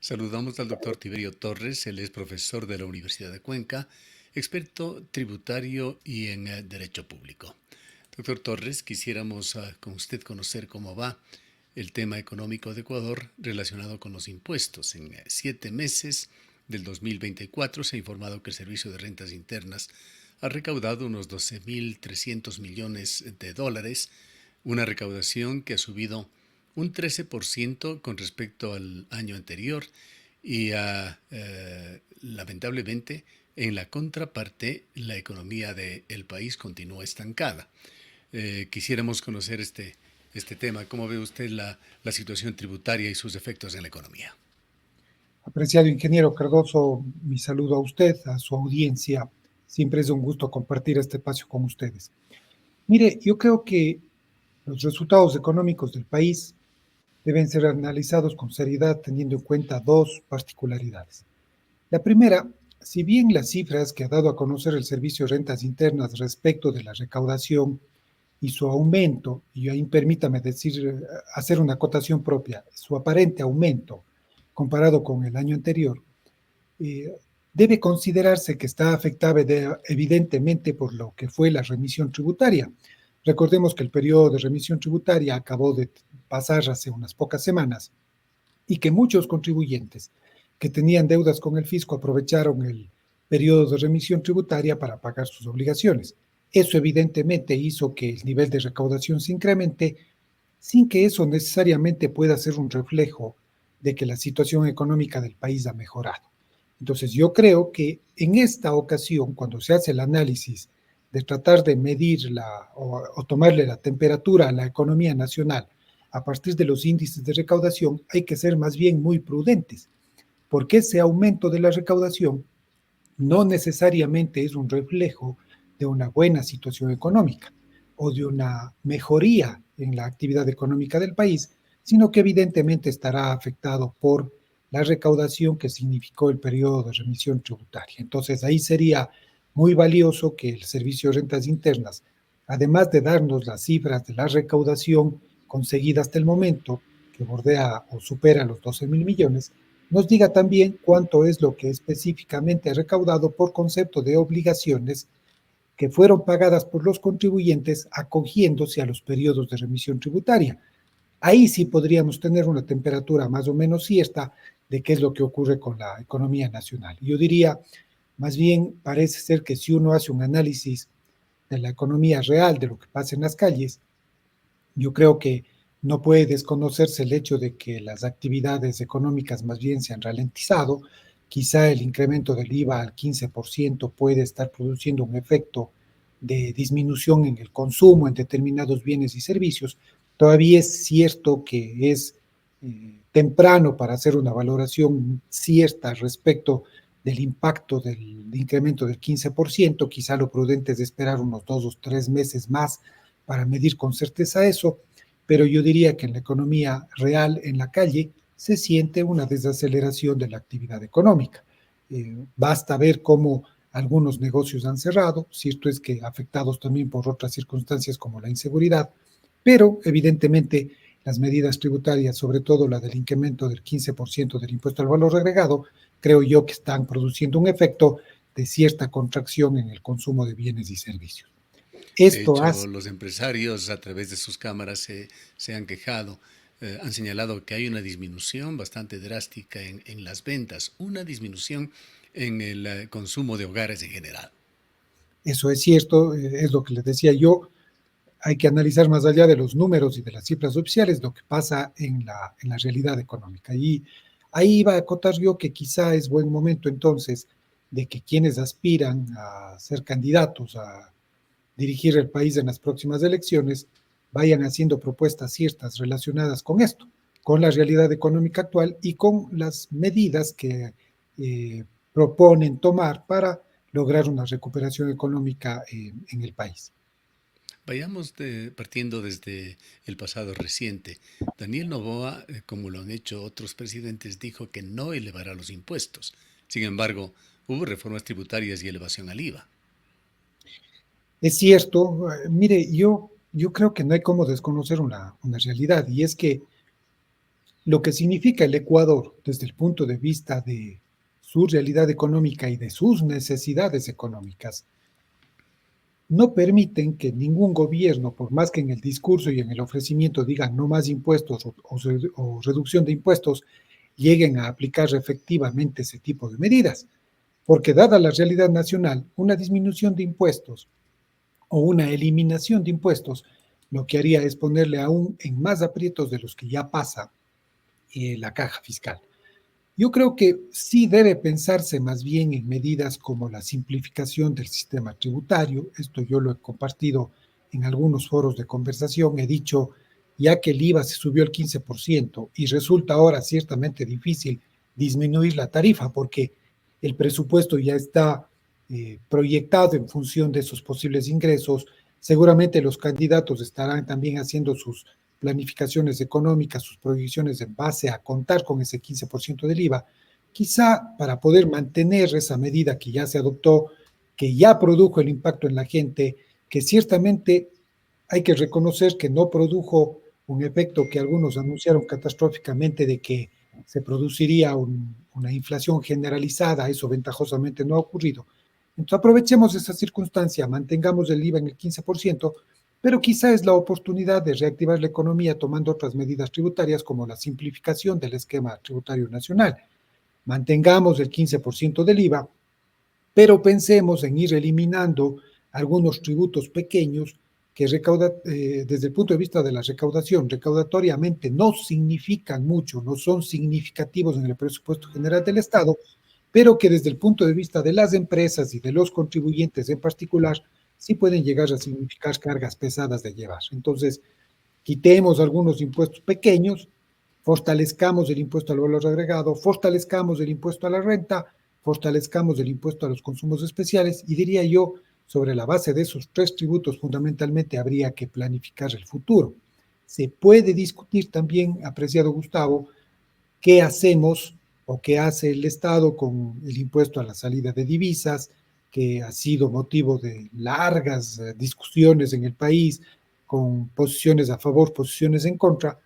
Saludamos al doctor Tiberio Torres, él es profesor de la Universidad de Cuenca, experto tributario y en Derecho Público. Doctor Torres, quisiéramos con usted conocer cómo va el tema económico de Ecuador relacionado con los impuestos. En 7 meses del 2024 se ha informado que el Servicio de Rentas Internas ha recaudado unos 12.300 millones de dólares, una recaudación que ha subido un 13% con respecto al año anterior y lamentablemente en la contraparte la economía del país continúa estancada. Quisiéramos conocer este tema. ¿Cómo ve usted la situación tributaria y sus efectos en la economía? Apreciado ingeniero Cardoso, mi saludo a usted, a su audiencia. Siempre es un gusto compartir este espacio con ustedes. Mire, yo creo que los resultados económicos del país deben ser analizados con seriedad teniendo en cuenta dos particularidades. La primera, si bien las cifras que ha dado a conocer el Servicio de Rentas Internas respecto de la recaudación y su aumento, y ahí permítame decir, hacer una acotación propia, su aparente aumento comparado con el año anterior, eh, debe considerarse que está afectada evidentemente por lo que fue la remisión tributaria. Recordemos que el periodo de remisión tributaria acabó de pasar hace unas pocas semanas y que muchos contribuyentes que tenían deudas con el fisco aprovecharon el periodo de remisión tributaria para pagar sus obligaciones. Eso evidentemente hizo que el nivel de recaudación se incremente sin que eso necesariamente pueda ser un reflejo de que la situación económica del país ha mejorado. Entonces yo creo que en esta ocasión, cuando se hace el análisis de tratar de medir o tomarle la temperatura a la economía nacional a partir de los índices de recaudación, hay que ser más bien muy prudentes, porque ese aumento de la recaudación no necesariamente es un reflejo de una buena situación económica o de una mejoría en la actividad económica del país, sino que evidentemente estará afectado por la recaudación que significó el periodo de remisión tributaria. Entonces ahí sería muy valioso que el Servicio de Rentas Internas, además de darnos las cifras de la recaudación conseguida hasta el momento, que bordea o supera los 12.000 millones, nos diga también cuánto es lo que específicamente ha recaudado por concepto de obligaciones que fueron pagadas por los contribuyentes acogiéndose a los periodos de remisión tributaria. Ahí sí podríamos tener una temperatura más o menos cierta de qué es lo que ocurre con la economía nacional. Yo diría, más bien parece ser que si uno hace un análisis de la economía real, de lo que pasa en las calles, yo creo que no puede desconocerse el hecho de que las actividades económicas más bien se han ralentizado. Quizá el incremento del IVA al 15% puede estar produciendo un efecto de disminución en el consumo en determinados bienes y servicios. Todavía es cierto que es temprano para hacer una valoración cierta respecto del impacto del incremento del 15%. Quizá lo prudente es esperar unos 2 o 3 meses más para medir con certeza eso, pero yo diría que en la economía real, en la calle, se siente una desaceleración de la actividad económica. Basta ver cómo algunos negocios han cerrado, cierto es que afectados también por otras circunstancias como la inseguridad, pero evidentemente las medidas tributarias, sobre todo la del incremento del 15% del impuesto al valor agregado, creo yo que están produciendo un efecto de cierta contracción en el consumo de bienes y servicios. De Esto hecho, hace los empresarios a través de sus cámaras se han quejado, han señalado que hay una disminución bastante drástica en las ventas, una disminución en el consumo de hogares en general. Eso es cierto, es lo que les decía yo. Hay que analizar más allá de los números y de las cifras oficiales lo que pasa en la realidad económica. Y ahí iba a acotar yo que quizá es buen momento entonces de que quienes aspiran a ser candidatos a dirigir el país en las próximas elecciones vayan haciendo propuestas ciertas relacionadas con esto, con la realidad económica actual y con las medidas que proponen tomar para lograr una recuperación económica en el país. Vayamos partiendo desde el pasado reciente. Daniel Noboa, como lo han hecho otros presidentes, dijo que no elevará los impuestos. Sin embargo, hubo reformas tributarias y elevación al IVA. Es cierto, mire, yo creo que no hay cómo desconocer una realidad y es que lo que significa el Ecuador desde el punto de vista de su realidad económica y de sus necesidades económicas, no permiten que ningún gobierno, por más que en el discurso y en el ofrecimiento digan no más impuestos o reducción de impuestos, lleguen a aplicar efectivamente ese tipo de medidas. Porque dada la realidad nacional, una disminución de impuestos o una eliminación de impuestos, lo que haría es ponerle aún en más aprietos de los que ya pasa la caja fiscal. Yo creo que sí debe pensarse más bien en medidas como la simplificación del sistema tributario. Esto yo lo he compartido en algunos foros de conversación. He dicho, ya que el IVA se subió el 15% y resulta ahora ciertamente difícil disminuir la tarifa porque el presupuesto ya está proyectado en función de esos posibles ingresos. Seguramente los candidatos estarán también haciendo sus planificaciones económicas, sus proyecciones en base a contar con ese 15% del IVA, quizá para poder mantener esa medida que ya se adoptó, que ya produjo el impacto en la gente, que ciertamente hay que reconocer que no produjo un efecto que algunos anunciaron catastróficamente de que se produciría una inflación generalizada, eso ventajosamente no ha ocurrido. Entonces aprovechemos esa circunstancia, mantengamos el IVA en el 15%, pero quizá es la oportunidad de reactivar la economía tomando otras medidas tributarias como la simplificación del esquema tributario nacional. Mantengamos el 15% del IVA, pero pensemos en ir eliminando algunos tributos pequeños que desde el punto de vista de la recaudación, recaudatoriamente no significan mucho, no son significativos en el presupuesto general del Estado, pero que desde el punto de vista de las empresas y de los contribuyentes en particular, sí pueden llegar a significar cargas pesadas de llevar. Entonces, quitemos algunos impuestos pequeños, fortalezcamos el impuesto al valor agregado, fortalezcamos el impuesto a la renta, fortalezcamos el impuesto a los consumos especiales y diría yo, sobre la base de esos tres tributos fundamentalmente habría que planificar el futuro. Se puede discutir también, apreciado Gustavo, qué hacemos o qué hace el Estado con el impuesto a la salida de divisas, que ha sido motivo de largas discusiones en el país, con posiciones a favor, posiciones en contra.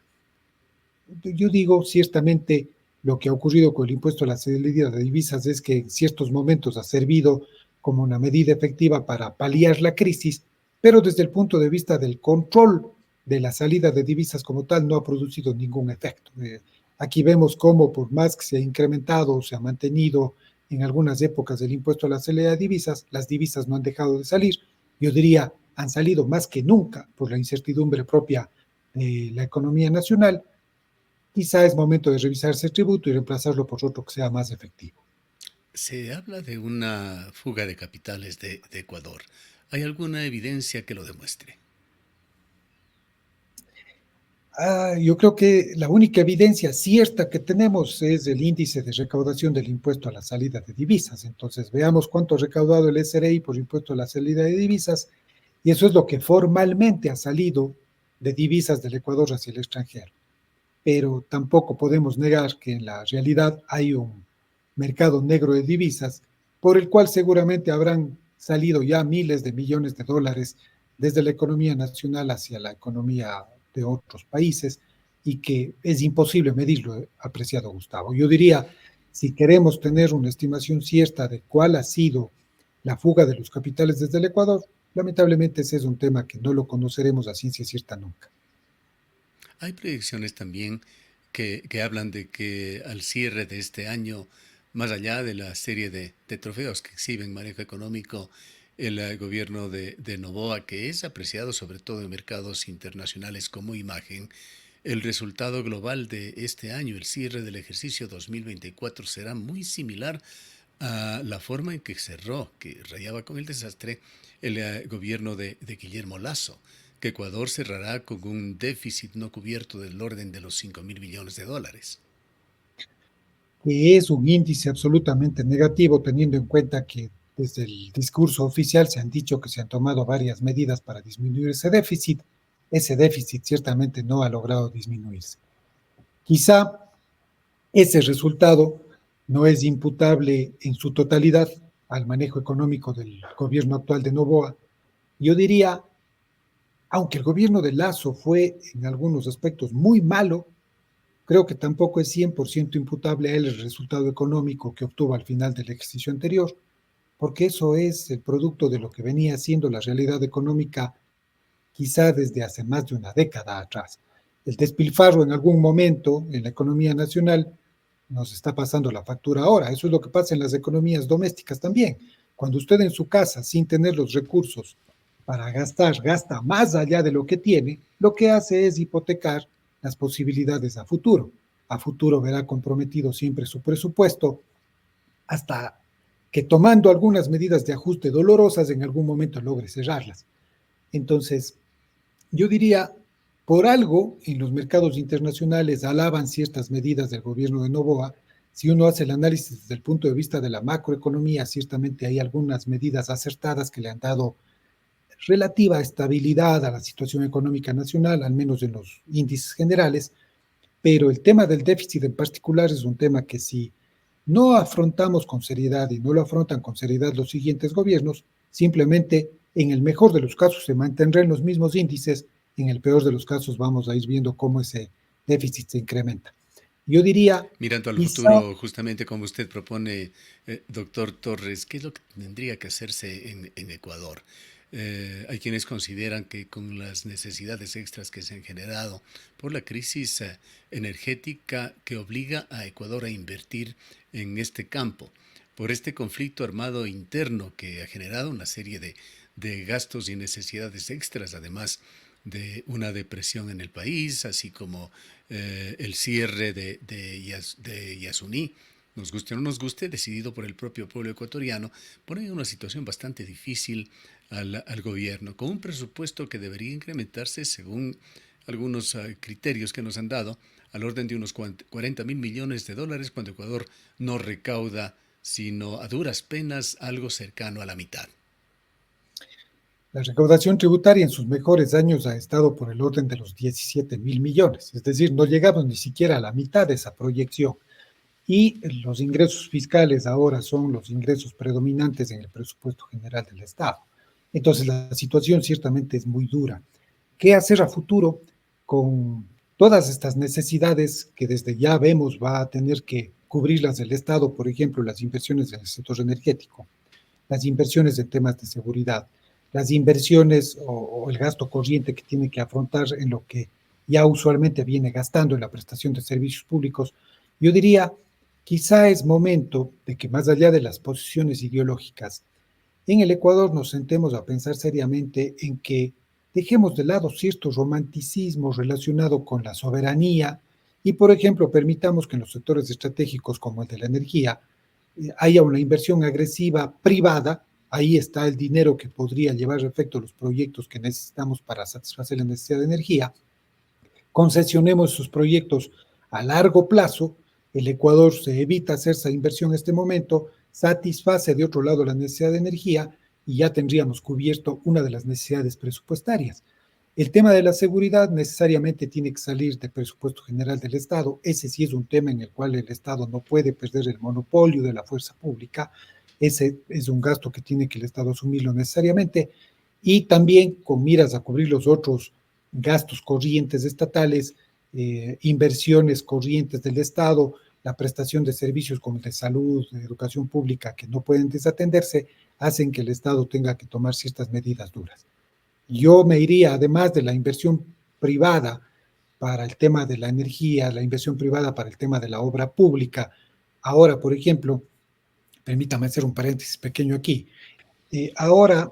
Yo digo, ciertamente, lo que ha ocurrido con el impuesto a la salida de divisas es que en ciertos momentos ha servido como una medida efectiva para paliar la crisis, pero desde el punto de vista del control de la salida de divisas como tal no ha producido ningún efecto. Aquí vemos cómo por más que se ha incrementado o se ha mantenido en algunas épocas el impuesto a la salida de divisas, las divisas no han dejado de salir. Yo diría, han salido más que nunca por la incertidumbre propia de la economía nacional. Quizá es momento de revisar ese tributo y reemplazarlo por otro que sea más efectivo. Se habla de una fuga de capitales de Ecuador. ¿Hay alguna evidencia que lo demuestre? Yo creo que la única evidencia cierta que tenemos es el índice de recaudación del impuesto a la salida de divisas. Entonces, veamos cuánto ha recaudado el SRI por impuesto a la salida de divisas, y eso es lo que formalmente ha salido de divisas del Ecuador hacia el extranjero. Pero tampoco podemos negar que en la realidad hay un mercado negro de divisas por el cual seguramente habrán salido ya miles de millones de dólares desde la economía nacional hacia la economía de otros países y que es imposible medirlo, apreciado Gustavo. Yo diría, si queremos tener una estimación cierta de cuál ha sido la fuga de los capitales desde el Ecuador, lamentablemente ese es un tema que no lo conoceremos a ciencia cierta nunca. Hay proyecciones también que hablan de que al cierre de este año, más allá de la serie de trofeos que exhiben manejo económico, el gobierno de Noboa, que es apreciado sobre todo en mercados internacionales como imagen, el resultado global de este año, el cierre del ejercicio 2024, será muy similar a la forma en que cerró, que rayaba con el desastre, el gobierno de Guillermo Lasso, que Ecuador cerrará con un déficit no cubierto del orden de los 5.000 millones de dólares. Que es un índice absolutamente negativo, teniendo en cuenta que desde el discurso oficial se han dicho que se han tomado varias medidas para disminuir ese déficit. Ese déficit ciertamente no ha logrado disminuirse. Quizá ese resultado no es imputable en su totalidad al manejo económico del gobierno actual de Noboa. Yo diría, aunque el gobierno de Lasso fue en algunos aspectos muy malo, creo que tampoco es 100% imputable a él el resultado económico que obtuvo al final del ejercicio anterior, porque eso es el producto de lo que venía siendo la realidad económica quizá desde hace más de una década atrás. El despilfarro en algún momento en la economía nacional nos está pasando la factura ahora. Eso es lo que pasa en las economías domésticas también. Cuando usted en su casa, sin tener los recursos para gastar, gasta más allá de lo que tiene, lo que hace es hipotecar las posibilidades a futuro. A futuro verá comprometido siempre su presupuesto hasta que tomando algunas medidas de ajuste dolorosas en algún momento logre cerrarlas. Entonces, yo diría, por algo en los mercados internacionales alaban ciertas medidas del gobierno de Noboa. Si uno hace el análisis desde el punto de vista de la macroeconomía, ciertamente hay algunas medidas acertadas que le han dado relativa estabilidad a la situación económica nacional, al menos en los índices generales, pero el tema del déficit en particular es un tema que si no afrontamos con seriedad y no lo afrontan con seriedad los siguientes gobiernos, simplemente en el mejor de los casos se mantendrán los mismos índices, en el peor de los casos vamos a ir viendo cómo ese déficit se incrementa. Yo diría, Mirando al quizá futuro, justamente como usted propone, doctor Torres, ¿qué es lo que tendría que hacerse en Ecuador? Hay quienes consideran que con las necesidades extras que se han generado por la crisis energética que obliga a Ecuador a invertir en este campo, por este conflicto armado interno que ha generado una serie de gastos y necesidades extras, además de una depresión en el país, así como el cierre de Yasuní, nos guste o no nos guste, decidido por el propio pueblo ecuatoriano, pone en una situación bastante difícil al gobierno, con un presupuesto que debería incrementarse según algunos criterios que nos han dado, al orden de unos 40.000 millones de dólares, cuando Ecuador no recauda sino a duras penas algo cercano a la mitad. la recaudación tributaria en sus mejores años ha estado por el orden de los 17.000 millones, es decir, no llegamos ni siquiera a la mitad de esa proyección. Y los ingresos fiscales ahora son los ingresos predominantes en el presupuesto general del Estado. Entonces, la situación ciertamente es muy dura. ¿Qué hacer a futuro con todas estas necesidades que desde ya vemos va a tener que cubrirlas el Estado? Por ejemplo, las inversiones en el sector energético, las inversiones en temas de seguridad, las inversiones o el gasto corriente que tiene que afrontar en lo que ya usualmente viene gastando en la prestación de servicios públicos. Yo diría, quizá es momento de que más allá de las posiciones ideológicas, en el Ecuador nos sentemos a pensar seriamente en que dejemos de lado cierto romanticismo relacionado con la soberanía y, por ejemplo, permitamos que en los sectores estratégicos como el de la energía haya una inversión agresiva privada. Ahí está el dinero que podría llevar a efecto los proyectos que necesitamos para satisfacer la necesidad de energía. Concesionemos sus proyectos a largo plazo, el Ecuador se evita hacer esa inversión en este momento, satisface de otro lado la necesidad de energía y ya tendríamos cubierto una de las necesidades presupuestarias. El tema de la seguridad necesariamente tiene que salir del presupuesto general del Estado. Ese sí es un tema en el cual el Estado no puede perder el monopolio de la fuerza pública. Ese es un gasto que tiene que el Estado asumirlo necesariamente. Y también con miras a cubrir los otros gastos corrientes estatales, inversiones corrientes del Estado, la prestación de servicios como el de salud, de educación pública, que no pueden desatenderse, hacen que el Estado tenga que tomar ciertas medidas duras. Yo me iría, además de la inversión privada para el tema de la energía, la inversión privada para el tema de la obra pública. Ahora, por ejemplo, permítame hacer un paréntesis pequeño aquí. Ahora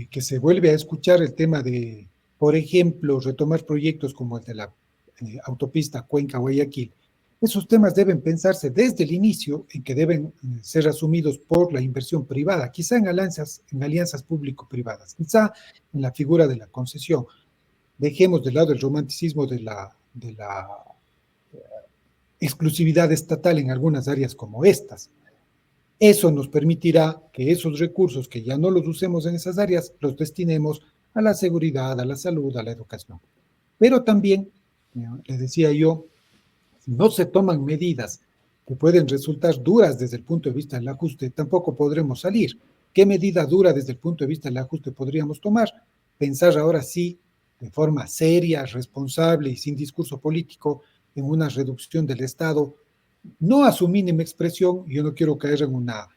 que se vuelve a escuchar el tema de, por ejemplo, retomar proyectos como el de la autopista Cuenca-Guayaquil, esos temas deben pensarse desde el inicio en que deben ser asumidos por la inversión privada, quizá en alianzas público-privadas, quizá en la figura de la concesión. Dejemos de lado el romanticismo de la exclusividad estatal en algunas áreas como estas. Eso nos permitirá que esos recursos que ya no los usemos en esas áreas los destinemos a la seguridad, a la salud, a la educación. Pero también, les decía yo, si no se toman medidas que pueden resultar duras desde el punto de vista del ajuste, tampoco podremos salir. ¿Qué medida dura desde el punto de vista del ajuste podríamos tomar? Pensar ahora sí, de forma seria, responsable y sin discurso político, en una reducción del Estado, no a su mínima expresión. Yo no quiero caer en una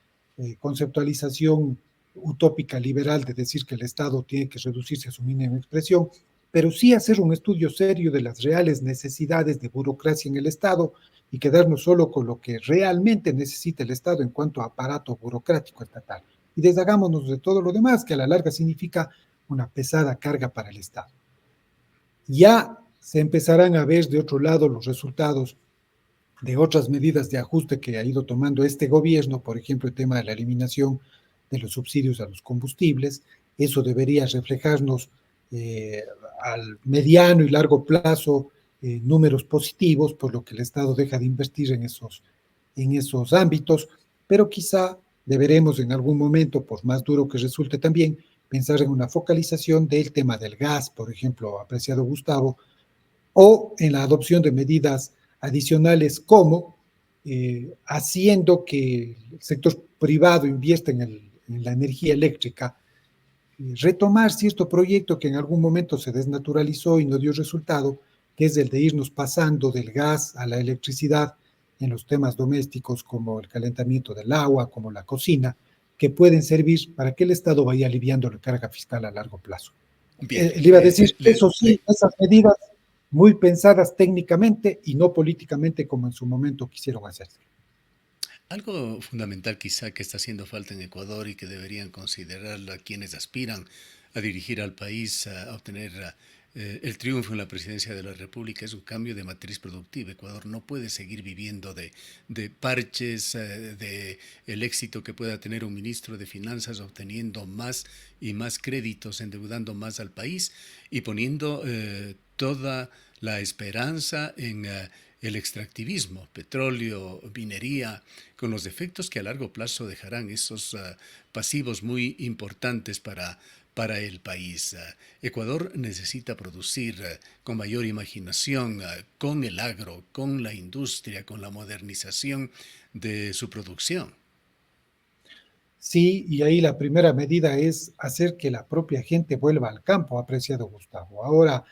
conceptualización utópica liberal de decir que el Estado tiene que reducirse a su mínima expresión, pero sí hacer un estudio serio de las reales necesidades de burocracia en el Estado y quedarnos solo con lo que realmente necesita el Estado en cuanto a aparato burocrático estatal. Y deshagámonos de todo lo demás, que a la larga significa una pesada carga para el Estado. Ya se empezarán a ver de otro lado los resultados de otras medidas de ajuste que ha ido tomando este gobierno, por ejemplo, el tema de la eliminación de los subsidios a los combustibles. Eso debería reflejarnos eh, al mediano y largo plazo números positivos, por lo que el Estado deja de invertir en esos ámbitos, pero quizá deberemos en algún momento, por más duro que resulte también, pensar en una focalización del tema del gas, por ejemplo, apreciado Gustavo, o en la adopción de medidas adicionales como haciendo que el sector privado invierta en la energía eléctrica, retomar cierto proyecto que en algún momento se desnaturalizó y no dio resultado, que es el de irnos pasando del gas a la electricidad en los temas domésticos como el calentamiento del agua, como la cocina, que pueden servir para que el Estado vaya aliviando la carga fiscal a largo plazo. Bien, Le iba a decir, eso sí, esas medidas muy pensadas técnicamente y no políticamente como en su momento quisieron hacerse. algo fundamental quizá que está haciendo falta en Ecuador y que deberían considerarla quienes aspiran a dirigir al país, a obtener el triunfo en la presidencia de la República, es un cambio de matriz productiva. Ecuador no puede seguir viviendo de parches, de el éxito que pueda tener un ministro de Finanzas obteniendo más y más créditos, endeudando más al país y poniendo toda la esperanza en el extractivismo, petróleo, minería, con los efectos que a largo plazo dejarán esos pasivos muy importantes para el país. Ecuador necesita producir con mayor imaginación, con el agro, con la industria, con la modernización de su producción. Sí, y ahí la primera medida es hacer que la propia gente vuelva al campo, apreciado Gustavo. Ahora,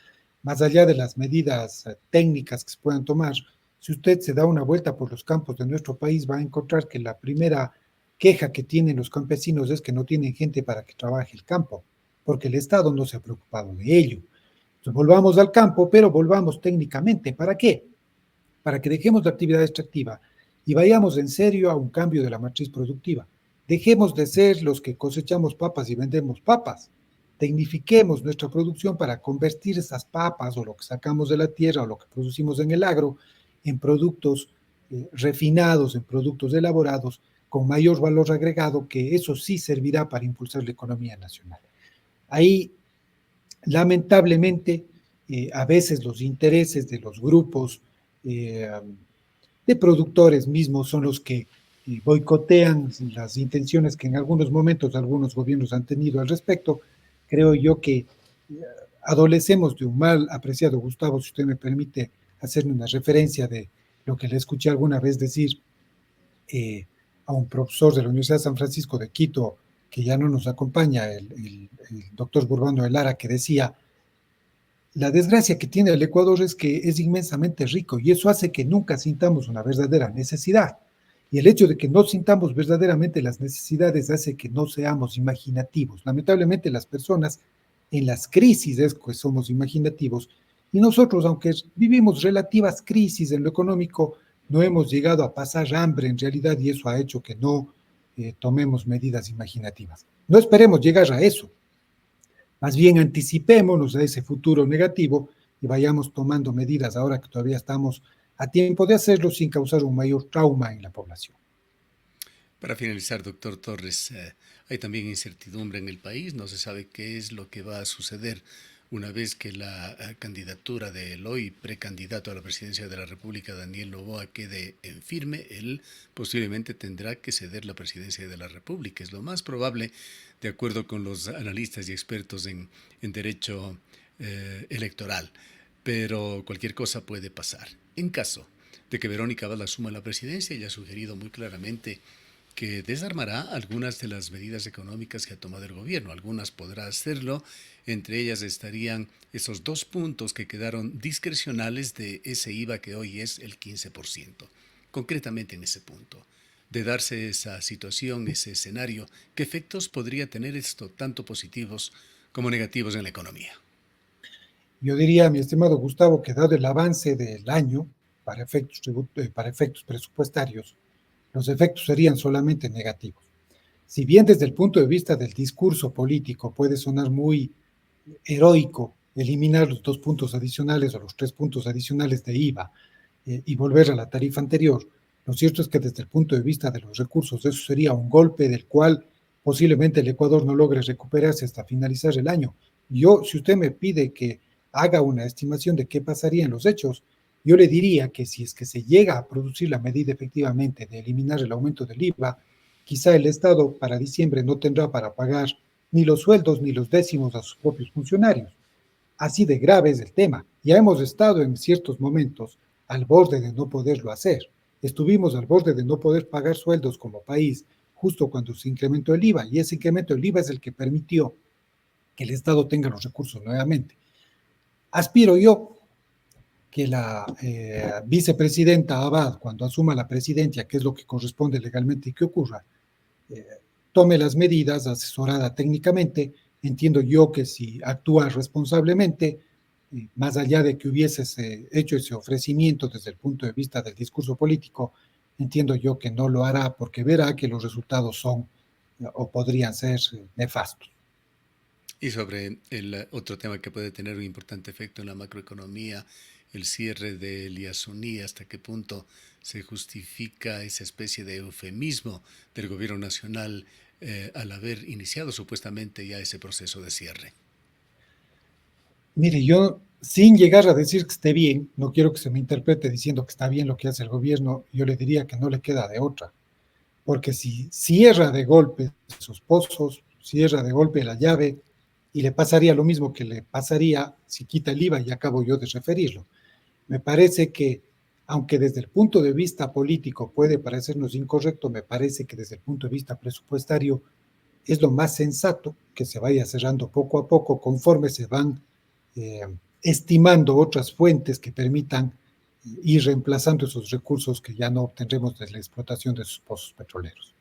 más allá de las medidas técnicas que se puedan tomar, si usted se da una vuelta por los campos de nuestro país, va a encontrar que la primera queja que tienen los campesinos es que no tienen gente para que trabaje el campo, porque el Estado no se ha preocupado de ello. Entonces, volvamos al campo, pero volvamos técnicamente. ¿Para qué? Para que dejemos la actividad extractiva y vayamos en serio a un cambio de la matriz productiva. Dejemos de ser los que cosechamos papas y vendemos papas. Tecnifiquemos nuestra producción para convertir esas papas o lo que sacamos de la tierra o lo que producimos en el agro en productos refinados, en productos elaborados con mayor valor agregado, que eso sí servirá para impulsar la economía nacional. Ahí, lamentablemente, a veces los intereses de los grupos eh, de productores mismos son los que boicotean las intenciones que en algunos momentos algunos gobiernos han tenido al respecto. Creo yo que adolecemos de un mal apreciado, Gustavo, si usted me permite hacerme una referencia de lo que le escuché alguna vez decir a un profesor de la Universidad de San Francisco de Quito, que ya no nos acompaña, el doctor Burbano de Lara, que decía, la desgracia que tiene el Ecuador es que es inmensamente rico y eso hace que nunca sintamos una verdadera necesidad. Y el hecho de que no sintamos verdaderamente las necesidades hace que no seamos imaginativos. Lamentablemente las personas en las crisis es que somos imaginativos y nosotros, aunque vivimos relativas crisis en lo económico, no hemos llegado a pasar hambre en realidad y eso ha hecho que no tomemos medidas imaginativas. No esperemos llegar a eso. Más bien anticipémonos a ese futuro negativo y vayamos tomando medidas ahora que todavía estamos a tiempo de hacerlo sin causar un mayor trauma en la población. Para finalizar, doctor Torres, hay también incertidumbre en el país, no se sabe qué es lo que va a suceder una vez que la candidatura del hoy precandidato a la presidencia de la República, Daniel Noboa, quede en firme. Él posiblemente tendrá que ceder la presidencia de la República. Es lo más probable, de acuerdo con los analistas y expertos en derecho electoral. Pero cualquier cosa puede pasar. En caso de que Verónica Abad asuma la presidencia, ella ha sugerido muy claramente que desarmará algunas de las medidas económicas que ha tomado el gobierno. Algunas podrá hacerlo, entre ellas estarían esos 2 puntos que quedaron discrecionales de ese IVA que hoy es el 15%. Concretamente en ese punto, de darse esa situación, ese escenario, ¿qué efectos podría tener esto, tanto positivos como negativos en la economía? Yo diría, mi estimado Gustavo, que dado el avance del año para efectos presupuestarios, los efectos serían solamente negativos. Si bien desde el punto de vista del discurso político puede sonar muy heroico eliminar los 2 puntos adicionales o los 3 puntos adicionales de IVA y volver a la tarifa anterior, lo cierto es que desde el punto de vista de los recursos eso sería un golpe del cual posiblemente el Ecuador no logre recuperarse hasta finalizar el año. Yo, si usted me pide que haga una estimación de qué pasaría en los hechos, yo le diría que si es que se llega a producir la medida efectivamente de eliminar el aumento del IVA, quizá el Estado para diciembre no tendrá para pagar ni los sueldos ni los décimos a sus propios funcionarios. Así de grave es el tema. Ya hemos estado en ciertos momentos al borde de no poderlo hacer. Estuvimos al borde de no poder pagar sueldos como país justo cuando se incrementó el IVA, y ese incremento del IVA es el que permitió que el Estado tenga los recursos nuevamente. Aspiro yo que la vicepresidenta Abad, cuando asuma la presidencia, que es lo que corresponde legalmente que ocurra, eh, tome las medidas asesorada técnicamente. Entiendo yo que si actúa responsablemente, más allá de que hubiese hecho ese ofrecimiento desde el punto de vista del discurso político, entiendo yo que no lo hará porque verá que los resultados son o podrían ser nefastos. Y sobre el otro tema que puede tener un importante efecto en la macroeconomía, el cierre del Yasuní, hasta qué punto se justifica esa especie de eufemismo del gobierno nacional al haber iniciado supuestamente ya ese proceso de cierre. Mire, yo sin llegar a decir que esté bien, no quiero que se me interprete diciendo que está bien lo que hace el gobierno, yo le diría que no le queda de otra, porque si cierra de golpe sus pozos, cierra de golpe la llave, y le pasaría lo mismo que le pasaría si quita el IVA, y acabo yo de referirlo. Me parece que, aunque desde el punto de vista político puede parecernos incorrecto, me parece que desde el punto de vista presupuestario es lo más sensato que se vaya cerrando poco a poco conforme se van eh, estimando otras fuentes que permitan ir reemplazando esos recursos que ya no obtendremos de la explotación de sus pozos petroleros.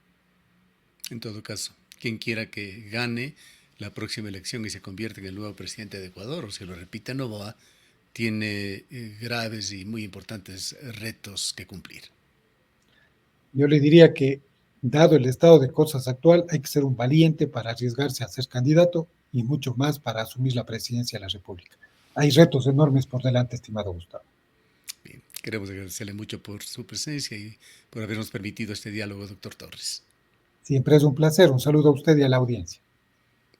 En todo caso, quien quiera que gane la próxima elección y se convierta en el nuevo presidente de Ecuador, o si lo repite Novoa, tiene graves y muy importantes retos que cumplir. Yo le diría que, dado el estado de cosas actual, hay que ser un valiente para arriesgarse a ser candidato y mucho más para asumir la presidencia de la República. Hay retos enormes por delante, estimado Gustavo. Bien, queremos agradecerle mucho por su presencia y por habernos permitido este diálogo, doctor Torres. Siempre es un placer. Un saludo a usted y a la audiencia.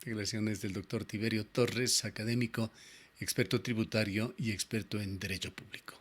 Declaraciones del doctor Tiberio Torres, académico, experto tributario y experto en derecho público.